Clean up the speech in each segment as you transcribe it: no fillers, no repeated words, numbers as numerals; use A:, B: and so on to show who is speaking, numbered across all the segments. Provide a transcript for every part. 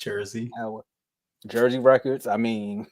A: Jersey.
B: Jersey records. I mean,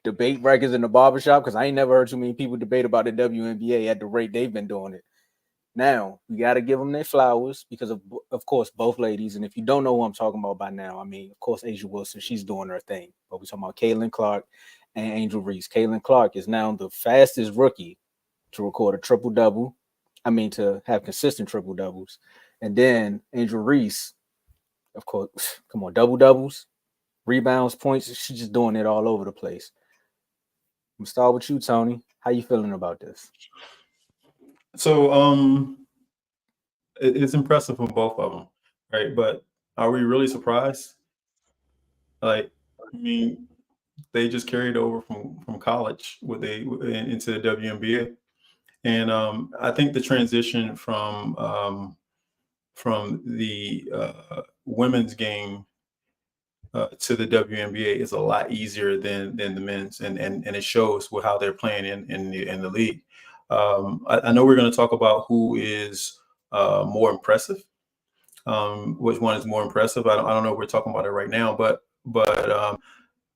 B: debate records in the barbershop, because I ain't never heard too many people debate about the WNBA at the rate they've been doing it. Now, we got to give them their flowers because of course, both ladies. And if you don't know who I'm talking about by now, I mean, of course, Asia Wilson, she's doing her thing. But we're talking about Caitlin Clark and Angel Reese. Caitlin Clark is now the fastest rookie to record a triple-double. I mean, to have consistent triple-doubles. And then Angel Reese, of course, come on, double-doubles, rebounds, points. She's just doing it all over the place. I'm gonna start with you, Tony. How you feeling about this?
A: So it's impressive from both of them, right? But are we really surprised? Like, I mean, they just carried over from college into the WNBA, and I think the transition from the women's game to the WNBA is a lot easier than the men's, and it shows with how they're playing in the league. I know we're going to talk about who is more impressive. Which one is more impressive? I don't know if we're talking about it right now, but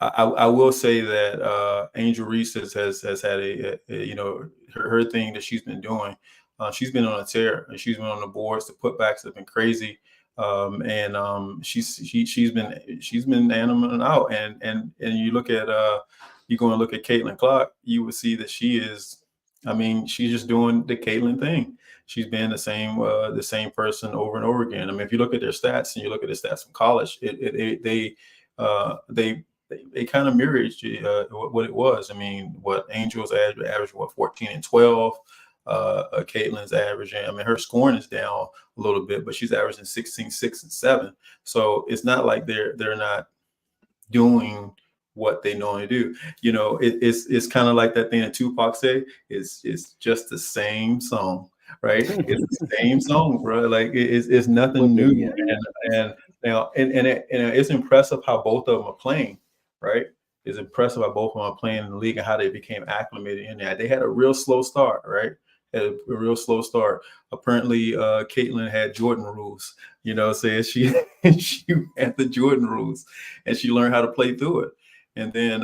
A: I will say that Angel Reese has had her thing that she's been doing. She's been on a tear, and she's been on the boards. The putbacks have been crazy, and she's been animating out. And you look at you go and look at Caitlin Clark, you will see that she is. I mean, she's just doing the Caitlin thing. She's been the same person over and over again. I mean, if you look at their stats and you look at the stats from college, they kind of mirrored what it was. I mean, what Angel's average, what, 14 and 12. Caitlin's averaging. I mean, her scoring is down a little bit, but she's averaging 16, 6, and 7. So it's not like they're not doing what they normally do. You know, it's kind of like that thing that Tupac said. It's just the same song, right? It's the same song, bro. Like it's nothing new. And now and it's impressive how both of them are playing, right? It's impressive how both of them are playing in the league and how they became acclimated in there. They had a real slow start, right? Had a real slow start. Apparently, Caitlin had Jordan rules. You know, saying she had the Jordan rules, and she learned how to play through it. And then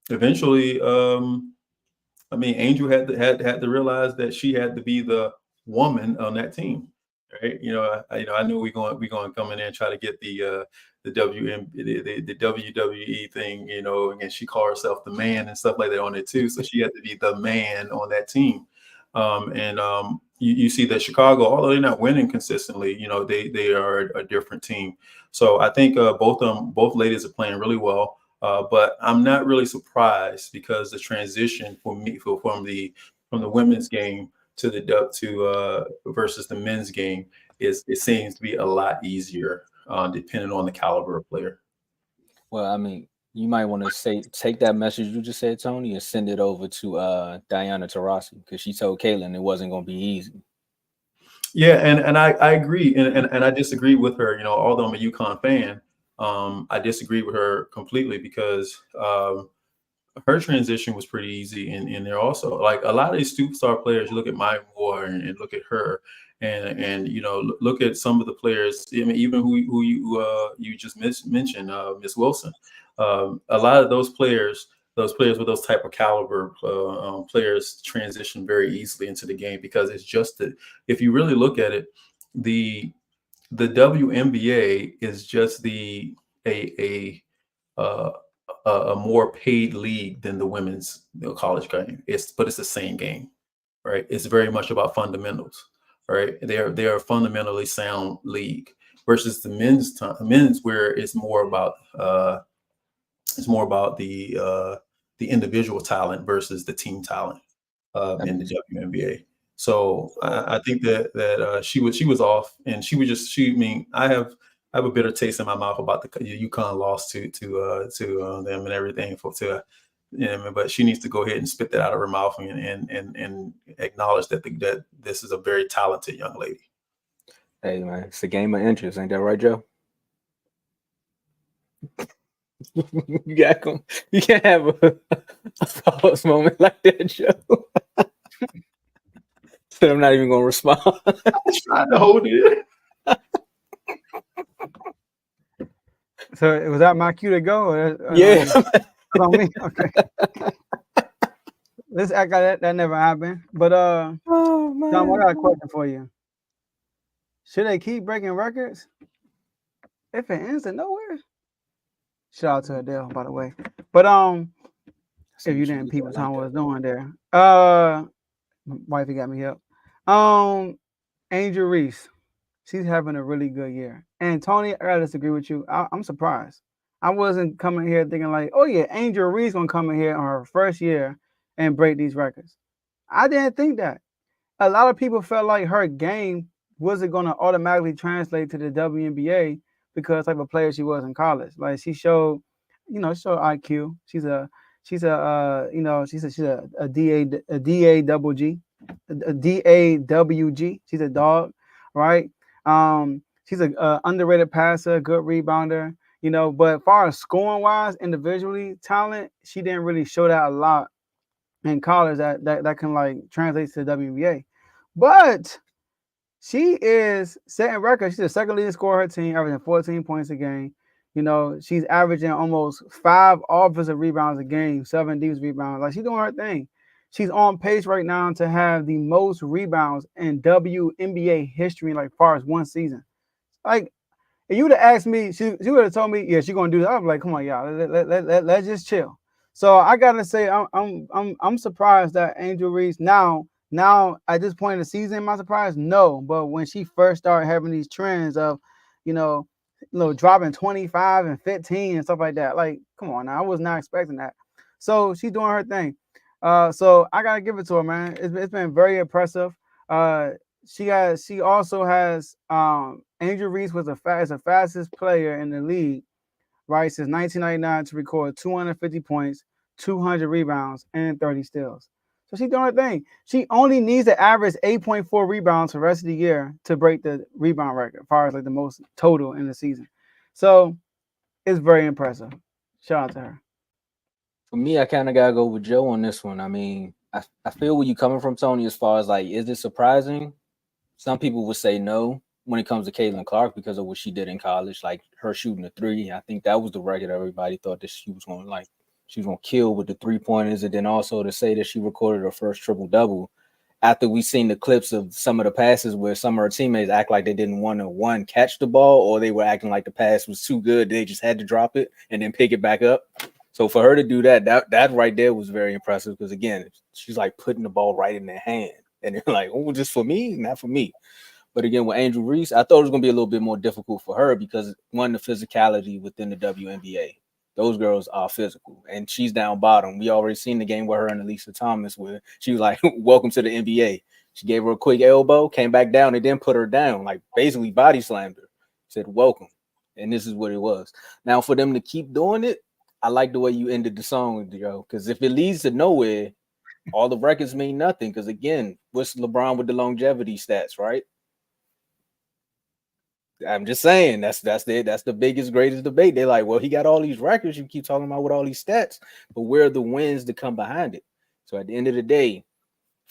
A: eventually, I mean, Angel had to realize that she had to be the woman on that team, right? I know we're going to come in there and try to get the WWE thing, and she called herself the man and stuff like that on it too. So she had to be the man on that team. You see that Chicago, although they're not winning consistently, they are a different team. So I think both ladies are playing really well. But I'm not really surprised because the transition for me from the women's game to versus the men's game it seems to be a lot easier depending on the caliber of player.
B: Well, I mean, you might want to take that message you just said, Tony, and send it over to Diana Taurasi, because she told Caitlin it wasn't going to be easy.
A: Yeah, and I agree, and I disagree with her. Although I'm a UConn fan, I disagree with her completely because her transition was pretty easy in there also. Like a lot of these superstar players, you look at Maya Moore and look at her, and look at some of the players. I mean, even who you just mentioned, Miss Wilson. A lot of those players with those type of caliber players transition very easily into the game because it's just that if you really look at it, the WNBA is just a more paid league than the women's college game. But it's the same game, right? It's very much about fundamentals, right? They are a fundamentally sound league versus the men's where it's more about the individual talent versus the team talent in the WNBA. So I think that she was off, and she I mean, I have a bitter taste in my mouth about the UConn loss to them and everything but she needs to go ahead and spit that out of her mouth and acknowledge that this is a very talented young lady.
B: Hey man, it's a game of interest, ain't that right, Joe? You can't have a pause moment like that, Joe. I'm not even gonna respond.
A: I was trying to hold it.
C: So was that my cue to go? Or
B: Yeah.
C: put on me? Okay. Let's act like that never happened. But
B: Oh
C: Tom, I
B: man.
C: got a question for you. Should they keep breaking records if it ends in nowhere? Shout out to Adele, by the way. But
B: See
C: if you
B: what you
C: didn't
B: did
C: peep
B: there. I
C: what
B: like
C: Tom
B: that.
C: was doing there. Wifey got me up. Angel Reese, she's having a really good year. And Tony, I gotta disagree with you. I'm surprised. I wasn't coming here thinking like, oh yeah, Angel Reese gonna come in here on her first year and break these records. I didn't think that. A lot of people felt like her game wasn't gonna automatically translate to the WNBA because type of player she was in college. Like she showed, she showed IQ. She's a DA double G, a DAWG. She's a dog, right? She's a underrated passer, good rebounder. But as far as scoring wise, individually talent, she didn't really show that a lot in college that can like translate to the WNBA. But she is setting records. She's the second leading scorer on her team, averaging 14 points a game. She's averaging almost 5 offensive rebounds a game, 7 defensive rebounds. Like she's doing her thing. She's on pace right now to have the most rebounds in WNBA history, like far as one season. Like if you would have asked me, she would have told me, yeah, she's gonna do that. I'm like, come on, y'all, let's just chill. So I gotta say, I'm surprised that Angel Reese now at this point in the season, am I surprised? No, but when she first started having these trends of, you know, dropping 25 and 15 and stuff like that, like, come on now, I was not expecting that. So she's doing her thing. So I gotta give it to her, man. It's been very impressive. She also has Angel Reese was the fastest player in the league, right, since 1999 to record 250 points, 200 rebounds, and 30 steals. So she's doing her thing. She only needs to average 8.4 rebounds for the rest of the year to break the rebound record, as far as like the most total in the season. So it's very impressive. Shout out to her.
B: For me, I kind of gotta go with Joe on this one. I mean, I feel where you coming from, Tony, as far as like, is it surprising? Some people would say no when it comes to Caitlin Clark because of what she did in college, like her shooting the three. I think that was the record everybody thought that she was gonna kill with the 3 pointers, and then also to say that she recorded her first triple double after we seen the clips of some of the passes where some of her teammates act like they didn't want to one catch the ball, or they were acting like the pass was too good, they just had to drop it and then pick it back up. So for her to do that right there was very impressive because again, she's like putting the ball right in their hand, and they're like, "Oh, just for me, not for me." But again, with Angel Reese, I thought it was going to be a little bit more difficult for her because one, the physicality within the WNBA. Those girls are physical, and she's down bottom. We already seen the game with her and Elisa Thomas, where she was like, "Welcome to the NBA." She gave her a quick elbow, came back down, and then put her down, like basically body slammed her. Said, "Welcome," and this is what it was. Now, for them to keep doing it, I like the way you ended the song, Joe, because if it leads to nowhere, all the records mean nothing. Because again, what's LeBron with the longevity stats, right? I'm just saying that's the biggest, greatest debate. They're like, well, he got all these records you keep talking about with all these stats, but where are the wins to come behind it? So at the end of the day,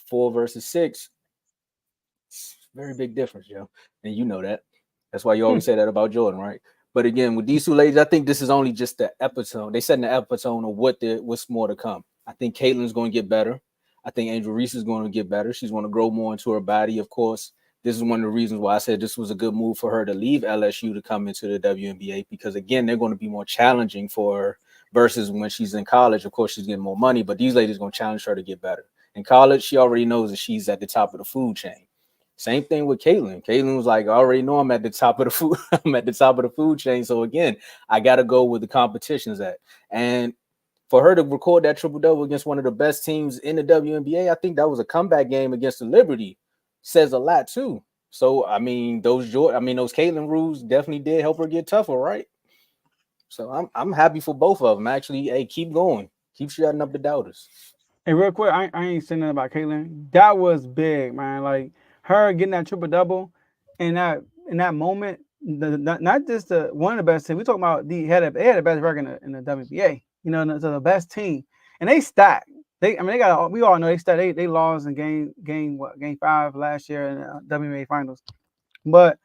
B: 4 versus 6, it's a very big difference, yo. And you know that. That's why you always say that about Jordan, right? But again, with these two ladies, I think this is only just the epitome. They setting the epitome of what's more to come. I think Caitlin's going to get better. I think Angel Reese is going to get better. She's going to grow more into her body, of course. This is one of the reasons why I said this was a good move for her to leave LSU to come into the WNBA because, again, they're going to be more challenging for her versus when she's in college. Of course, she's getting more money, but these ladies are going to challenge her to get better. In college, she already knows that she's at the top of the food chain. Same thing with Caitlin. Caitlin was like, I already know I'm at the top of the food. I'm at the top of the food chain. So again, I got to go with the competition's at. And for her to record that triple double against one of the best teams in the WNBA, I think that was a comeback game against the Liberty. Says a lot too. So those Caitlin rules definitely did help her get tougher, right? So I'm happy for both of them. Actually, hey, keep going, keep shutting up the doubters.
C: Hey, real quick, I ain't saying nothing about Caitlyn. That was big, man. Like her getting that triple double in that moment. Not just one of the best teams. We talking about they had the best record in the WNBA. So the best team, and they stacked. They got. We all know they stacked. They lost in game 5 last year in the WNBA finals, but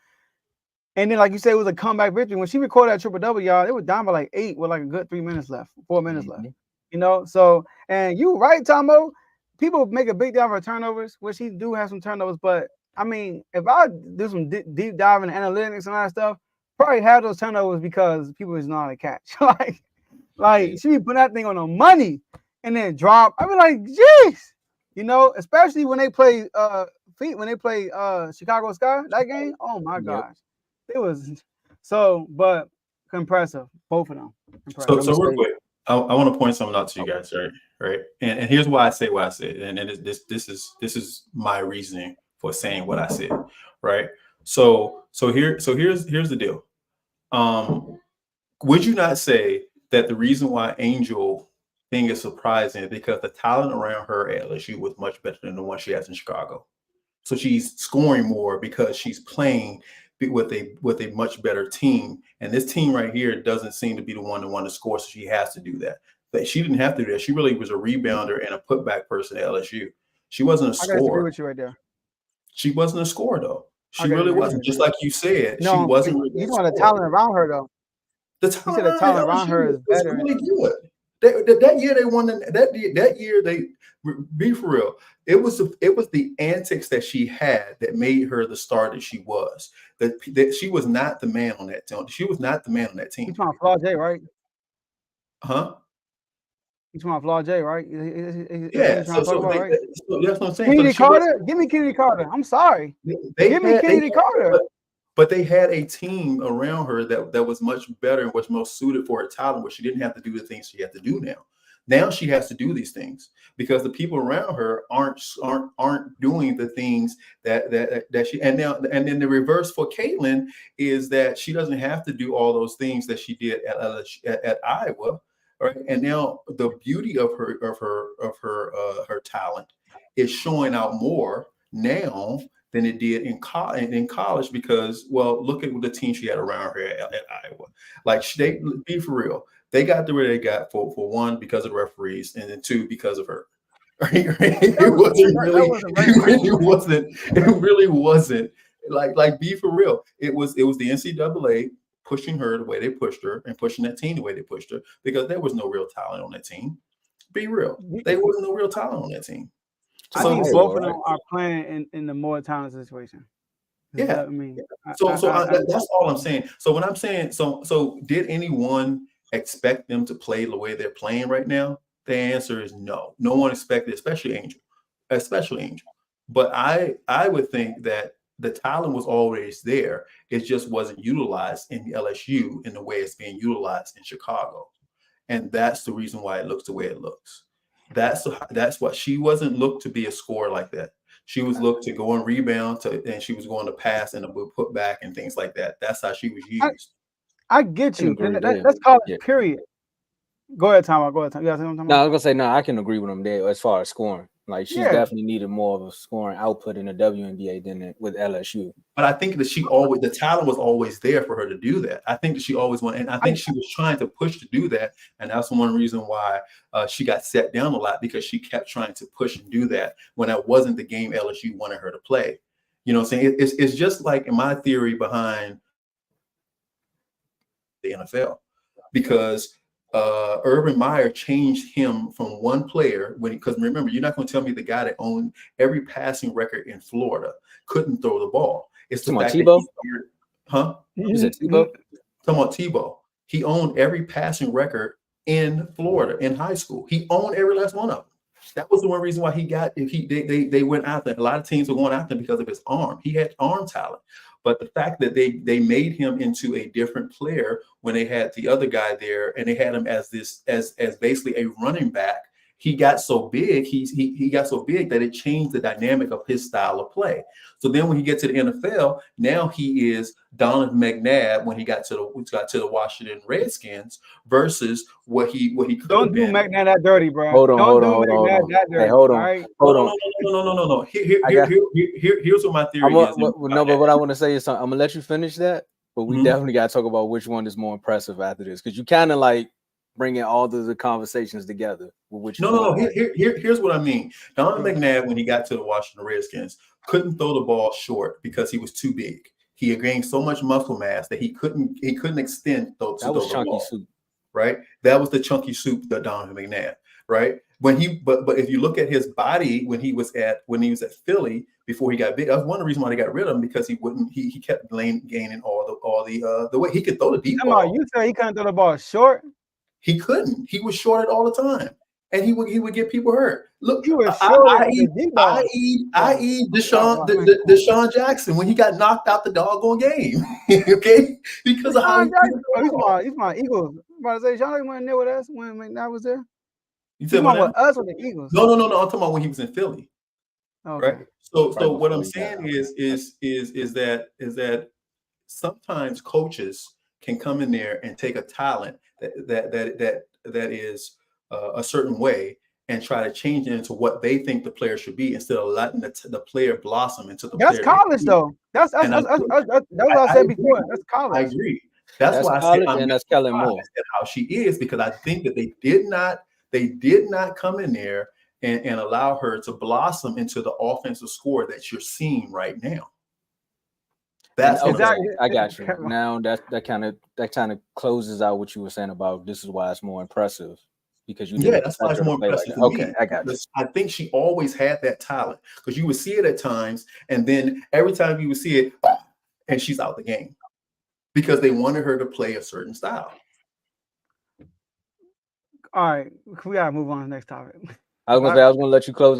C: And then, like you said, it was a comeback victory. When she recorded that triple double, y'all, it was down by like 8 with like a good 3 minutes left, 4 minutes left. You know, so and you right, Tomo. People make a big deal for turnovers, which he do have some turnovers, but I mean, if I do some deep dive in analytics and all that stuff, probably have those turnovers because people just know how to catch. like she be putting that thing on the money and then drop. I mean, like, jeez, you know, especially when they play Chicago Sky that game. Oh my gosh, it was so, but impressive, both of them. Impressive.
A: So real quick, I want to point something out to you guys, right? And here's why I say what I said, and this is my reasoning for saying what I said, right? So here's the deal. Would you not say that the reason why Angel thing is surprising is because the talent around her at LSU was much better than the one she has in Chicago? So she's scoring more because she's playing with a much better team, and this team right here doesn't seem to be the one to score, so she has to do that. But she didn't have to do that. She really was a rebounder and a putback person at LSU. She wasn't a scorer. I agree
C: with you right there.
A: She wasn't a scorer though. She really wasn't. Just like you said,
C: no,
A: she wasn't.
C: Really you want the talent around her though.
A: The talent around her is better. Really good. That year they won. That year they be for real. It was the antics that she had that made her the star that she was. That she was not the man on that team. She was not the man on that team.
C: You're talking Flaw J, right?
A: Huh?
C: You're talking Flaw J, right?
A: Yeah. So that's what I'm saying.
C: Kennedy Carter, give me Kennedy Carter. I'm sorry. Give me Kennedy Carter.
A: But they had a team around her that was much better and was most suited for her talent, where she didn't have to do the things she had to do now. Now she has to do these things because the people around her aren't doing the things that she. And then the reverse for Caitlin is that she doesn't have to do all those things that she did at Iowa, right? And now the beauty of her talent is showing out more now than it did in college because, well, look at the team she had around her at Iowa. Like, they be for real. They got the way they got for one, because of the referees, and then two, because of her. It really wasn't like be for real. It was the NCAA pushing her the way they pushed her and pushing that team the way they pushed her, because there was no real talent on that team. Be real. There was no real talent on that team.
C: I think both of them are playing in the more talented situation.
A: Yeah, I mean, that's all I'm saying. So when I'm saying, so did anyone expect them to play the way they're playing right now? The answer is no. No one expected, especially Angel. But I would think that the talent was always there. It just wasn't utilized in LSU in the way it's being utilized in Chicago, and that's the reason why it looks the way it looks. That's what she wasn't looked to be a scorer like that. She was looked to go and rebound and she was going to pass and put back and things like that. That's how she was used.
C: I get you. Let's call it period. Go ahead, Tom. Go ahead, Tom. You got something?
B: No, I was gonna say no. I can agree with him there as far as scoring. Like, she's definitely needed more of a scoring output in the WNBA than with LSU.
A: But I think that the talent was always there for her to do that. I think that she always wanted, and I think she was trying to push to do that. And that's one reason why she got set down a lot, because she kept trying to push and do that when that wasn't the game LSU wanted her to play. You know what I'm saying? It's just like in my theory behind the NFL, because Urban Meyer changed him from one player because remember, you're not going to tell me the guy that owned every passing record in Florida couldn't throw the ball. It's the fact
B: Tebow?
A: Is it Tebow? Talking about Tebow. He owned every passing record in Florida in high school. He owned every last one of them. That was the one reason why they went after. A lot of teams were going after him because of his arm. He had arm talent. But the fact that they made him into a different player when they had the other guy there, and they had him as basically a running back, he got so big. He got so big that it changed the dynamic of his style of play. So then when he gets to the NFL, now he is Donovan McNabb when he got to the Washington Redskins versus what he could
C: Don't do McNabb that dirty, bro.
B: Hold on. Hey, hold on.
C: Right?
B: Hold on.
A: No. Here's what my theory is.
B: But what I want to say is something. I'm gonna let you finish that, but we definitely got to talk about which one is more impressive after this, because you kind of like bringing all of the conversations together.
A: Here's what I mean. Donovan McNabb, when he got to the Washington Redskins, couldn't throw the ball short because he was too big. he had gained so much muscle mass that he couldn't extend those.
B: That was chunky soup,
A: right? That was the chunky soup that Donovan McNabb, right? When he but if you look at his body when he was at Philly before he got big, that was one of the reasons why they got rid of him, because he kept gaining all the weight. He could throw the deep ball.
C: You said he couldn't throw the ball short.
A: He couldn't. He was shorted all the time, and he would get people hurt. Look,
C: He was short.
A: I.e. Deshaun Jackson when he got knocked out the doggone game, okay, because of how
C: he's my Eagles. I'm about to say Deshaun wasn't there with us when McNabb was there.
A: You said
C: with us or the Eagles?
A: No. I'm talking about when he was in Philly.
C: Okay.
A: Right. So what I'm saying is that sometimes coaches can come in there and take a talent that is a certain way and try to change it into what they think the player should be, instead of letting the player blossom into the.
C: That's college, though. That's what I said before. That's college.
A: I agree. That's why
B: college,
A: I said,
B: and that's Kellen Moore.
A: How she is, because I think that they did not come in there and allow her to blossom into the offensive scorer that you're seeing right now. That's
B: exactly. I got you. Now that kind of closes out what you were saying about this is why it's more impressive, because you
A: that's why it's more impressive.
B: Like okay, I got you.
A: I think she always had that talent, because you would see it at times, and then every time you would see it, and she's out the game, because they wanted her to play a certain style.
C: All right, we gotta move on to the next topic.
B: I was gonna let you close it.